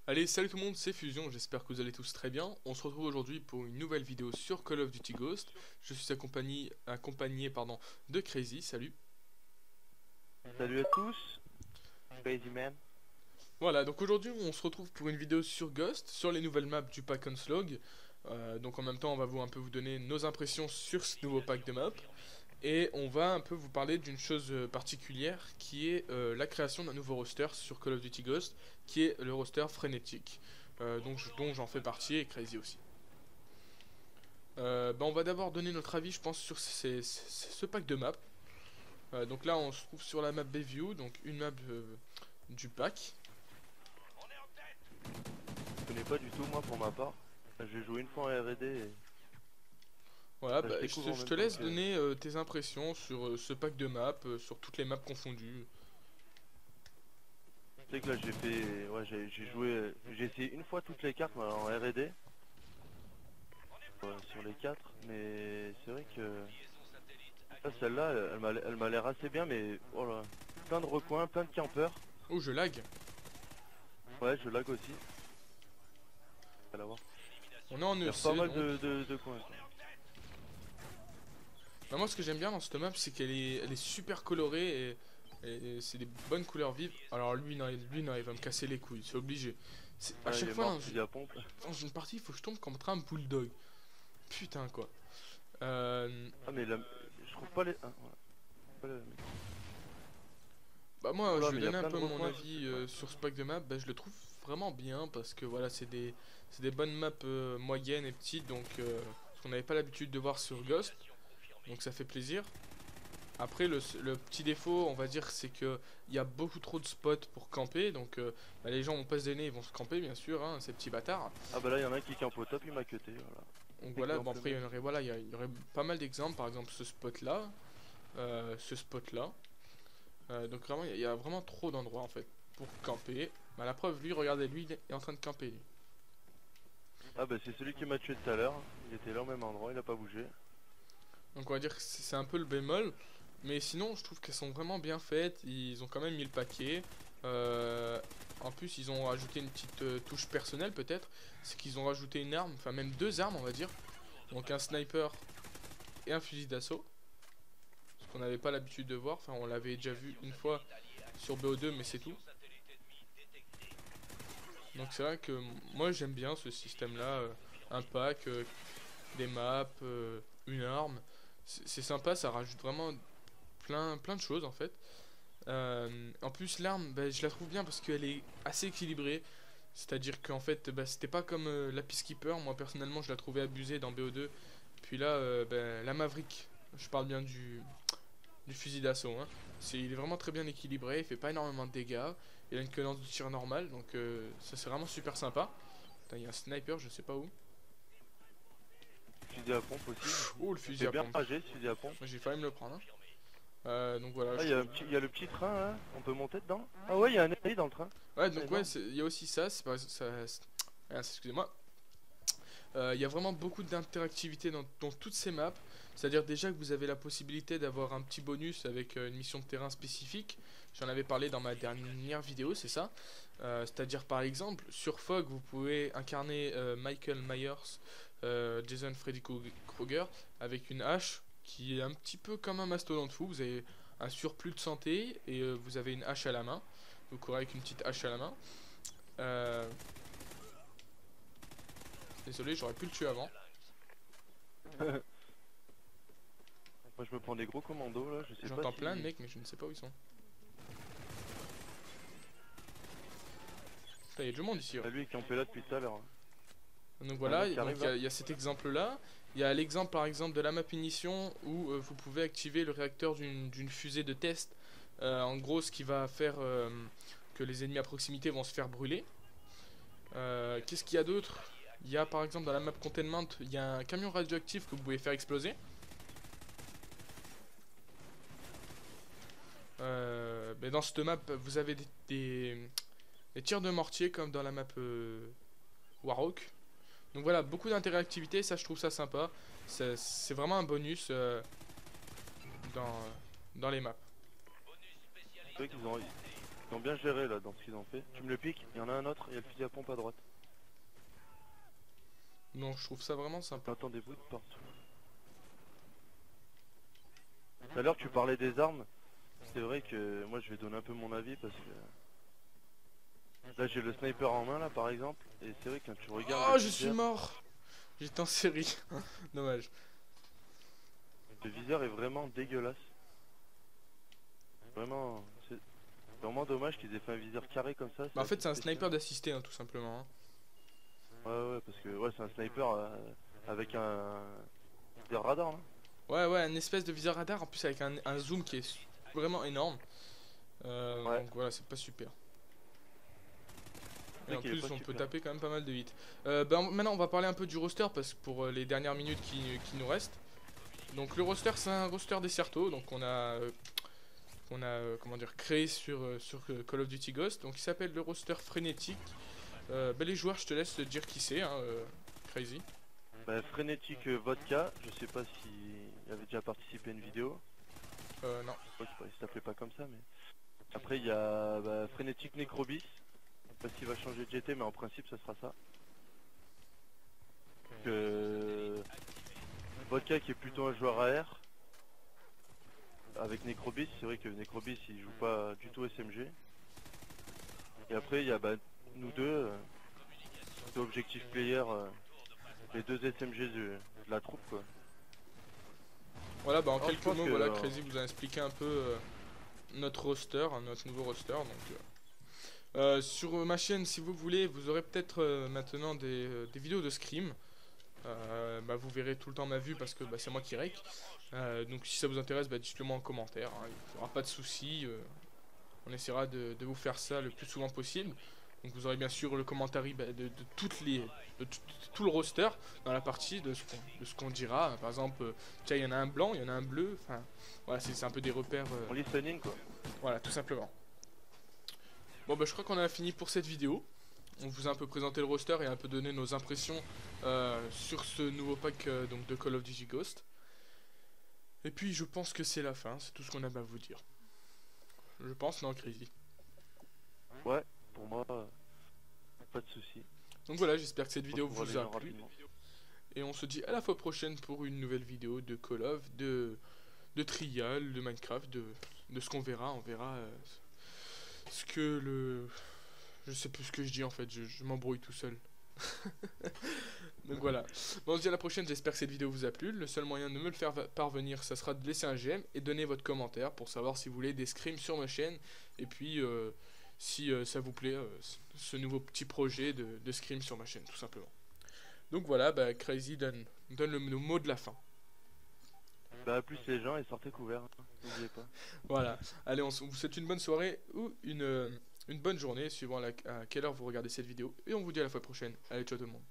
Allez, salut tout le monde, c'est Fusion, j'espère que vous allez tous très bien. On se retrouve aujourd'hui pour une nouvelle vidéo sur Call of Duty Ghost. Je suis accompagné de Crazy, salut. Salut à tous, Crazy Man. Voilà, donc aujourd'hui on se retrouve pour une vidéo sur Ghost, sur les nouvelles maps du pack Onslaught. Donc en même temps on va un peu vous donner nos impressions sur ce nouveau pack de maps. Et on va un peu vous parler d'une chose particulière qui est la création d'un nouveau roster sur Call of Duty Ghost, qui est le roster Frénétique, dont j'en fais partie et Crazy aussi. On va d'abord donner notre avis, je pense, sur ce pack de maps. Donc là, on se trouve sur la map Bayview, donc une map du pack. Je connais pas du tout moi pour ma part. J'ai joué une fois en R&D et... Voilà, je te laisse donner tes impressions sur ce pack de maps, sur toutes les maps confondues. Tu sais que là j'ai fait... Ouais, j'ai joué... J'ai essayé une fois toutes les cartes en R&D. Sur les 4, mais c'est vrai que... Là, celle-là, elle m'a l'air assez bien, mais... Oh là, plein de recoins, plein de campeurs. Oh, je lag. Ouais, je lag aussi. On va voir. On est en Il y a EC, pas mal donc... de coins. Bah, moi, ce que j'aime bien dans cette map, c'est qu'elle est super colorée et c'est des bonnes couleurs vives. Alors lui, non, il va me casser les couilles, c'est obligé. À chaque fois dans une partie, il faut que je tombe contre un bulldog. Putain, quoi. Ah mais là, je trouve pas les... Ah, voilà. Bah moi, Voilà, je vais donner un peu mon recoins, avis sur ce pack de maps. Bah, je le trouve vraiment bien parce que voilà, c'est des bonnes maps moyennes et petites, donc ce qu'on n'avait pas l'habitude de voir sur Ghost. Donc ça fait plaisir. Après le petit défaut on va dire c'est que il y a beaucoup trop de spots pour camper. Donc bah, les gens vont pas se donner, ils vont se camper bien sûr hein, ces petits bâtards. Ah bah là il y en a un qui campe au top, il m'a cuté, voilà. Donc voilà, bon, après il y aurait pas mal d'exemples. Par exemple ce spot là, ce spot là. Donc vraiment il y a vraiment trop d'endroits en fait pour camper. Bah la preuve, lui regardez, lui il est en train de camper lui. Ah bah c'est celui qui m'a tué tout à l'heure. Il était là au même endroit, il a pas bougé. Donc on va dire que c'est un peu le bémol. Mais sinon je trouve qu'elles sont vraiment bien faites. Ils ont quand même mis le paquet. En plus ils ont rajouté une petite touche personnelle peut-être. C'est qu'ils ont rajouté une arme, enfin même deux armes on va dire. Donc un sniper et un fusil d'assaut. Ce qu'on n'avait pas l'habitude de voir. Enfin on l'avait déjà vu une fois sur BO2 mais c'est tout. Donc c'est vrai que moi j'aime bien ce système là. Un pack, des maps, une arme. C'est sympa, ça rajoute vraiment plein de choses en fait. En plus l'arme, bah, je la trouve bien parce qu'elle est assez équilibrée. C'est-à-dire qu'en fait, bah, c'était pas comme la Peacekeeper. Moi personnellement, je la trouvais abusée dans BO2. Puis là, bah, la Maverick, je parle bien du fusil d'assaut. Hein. Il est vraiment très bien équilibré, il fait pas énormément de dégâts. Il a une cadence de tir normale, donc ça c'est vraiment super sympa. Il y a un sniper, je sais pas où. Fusil à pompe aussi. Oh, le fusil à pompe. Bien ragé, ce fusil à pompe. J'ai failli me le prendre. Hein. Donc voilà. Ah, il y a le petit train là, on peut monter dedans. Ah ouais, il y a un ennemi dans le train. Ouais, donc ouais, il y a aussi ça. C'est pas ça. Excusez-moi. Il y a vraiment beaucoup d'interactivité dans toutes ces maps. C'est-à-dire déjà que vous avez la possibilité d'avoir un petit bonus avec une mission de terrain spécifique. J'en avais parlé dans ma dernière vidéo, c'est ça. C'est-à-dire par exemple, sur Fog, vous pouvez incarner Michael Myers, Jason Freddy Krueger, avec une hache qui est un petit peu comme un mastodonte fou. Vous avez un surplus de santé et vous avez une hache à la main. Vous courez avec une petite hache à la main. Désolé, j'aurais pu le tuer avant. Moi je me prends des gros commandos là, je sais pas. J'entends plein de mecs mais je ne sais pas où ils sont. Il y a du monde ici. Ah, lui il campait là depuis tout à l'heure. Donc voilà, il y a cet exemple là. Il y a l'exemple par exemple de la map Ignition où vous pouvez activer le réacteur d'une fusée de test. En gros ce qui va faire que les ennemis à proximité vont se faire brûler. Qu'est-ce qu'il y a d'autre? Il y a par exemple dans la map Containment, il y a un camion radioactif que vous pouvez faire exploser. Mais dans cette map, vous avez des tirs de mortier comme dans la map Warhawk. Donc voilà, beaucoup d'interactivité, ça je trouve ça sympa. C'est vraiment un bonus dans, dans les maps. C'est vrai qu'ils ont bien géré là dans ce qu'ils ont fait. Tu me le piques, il y en a un autre, il y a le fusil à pompe à droite. Donc je trouve ça vraiment sympa. T'entends des bruits de partout. Tout à l'heure tu parlais des armes. C'est vrai que moi je vais donner un peu mon avis parce que là j'ai le sniper en main là par exemple. Et c'est vrai que quand tu regardes Oh, le je suis viseur, mort. J'étais en série. Dommage. le viseur est vraiment dégueulasse. Vraiment, c'est vraiment dommage qu'ils aient fait un viseur carré comme ça. Bah, en fait, c'est un spécial. sniper d'assister, hein, tout simplement. Hein. Ouais, parce que ouais, c'est un sniper avec un viseur radar là. Ouais, ouais, une espèce de viseur radar, en plus avec un zoom qui est vraiment énorme. Ouais. Donc voilà, c'est pas super. C'est Et vrai en qu'il est plus, pas on peut super. taper quand même pas mal de hits. Maintenant, on va parler un peu du roster parce que pour les dernières minutes qui nous restent. Donc le roster, c'est un roster Desserto, donc comment dire, créé sur Call of Duty Ghost. Donc il s'appelle le roster Frénétique. Les joueurs, je te laisse dire qui c'est, hein, Crazy. Bah, Frénétique Vodka, je sais pas s'il avait déjà participé à une vidéo. Non. Je sais pas, il s'appelait pas comme ça, mais. Après, il y a Frénétique Necrobis. Je sais pas s'il va changer de GT, mais en principe, ça sera ça. Vodka qui est plutôt un joueur AR. Avec Necrobis, c'est vrai que Necrobis il joue pas du tout SMG. Et après, il y a nous deux, Objectif Player, les deux SMG de la troupe quoi. Voilà, bah en Alors, je quelques pense mots, que, voilà, Crazy vous a expliqué un peu notre roster, hein, notre nouveau roster. Donc, sur ma chaîne, si vous voulez, vous aurez peut-être maintenant des vidéos de scrim. Vous verrez tout le temps ma vue parce que c'est moi qui rec. Donc si ça vous intéresse, dites-le moi en commentaire. Hein, il n'y aura pas de soucis. On essaiera de vous faire ça le plus souvent possible. Donc vous aurez bien sûr le commentaire de tout le roster dans la partie de ce qu'on dira. Par exemple, tiens, il y en a un blanc, il y en a un bleu. Enfin, voilà, c'est un peu des repères. en listening quoi. Voilà, tout simplement. Bon, je crois qu'on a fini pour cette vidéo. On vous a un peu présenté le roster et un peu donné nos impressions sur ce nouveau pack donc de Call of Duty Ghost. Et puis je pense que c'est la fin, c'est tout ce qu'on a à vous dire. Je pense, non, Crazy. Ouais, pour moi, pas de soucis. Donc voilà, j'espère que cette vidéo On va vous a aller plu. rapidement. Et on se dit à la fois prochaine pour une nouvelle vidéo de Call of, de Trial, de Minecraft, de ce qu'on verra. On verra ce que le... Je sais plus ce que je dis en fait, je m'embrouille tout seul. Donc voilà. Bon, on se dit à la prochaine, j'espère que cette vidéo vous a plu. Le seul moyen de me le faire parvenir, ça sera de laisser un j'aime et donner votre commentaire pour savoir si vous voulez des scrims sur ma chaîne. Et puis, si ça vous plaît, ce nouveau petit projet de scrim sur ma chaîne, tout simplement. Donc voilà, Crazy donne le mot de la fin. Bah, plus les gens et sortez couverts, hein, n'oubliez pas. Voilà. Allez, on vous souhaite une bonne soirée ou une bonne journée, suivant à quelle heure vous regardez cette vidéo. Et on vous dit à la fois prochaine. Allez, ciao tout le monde.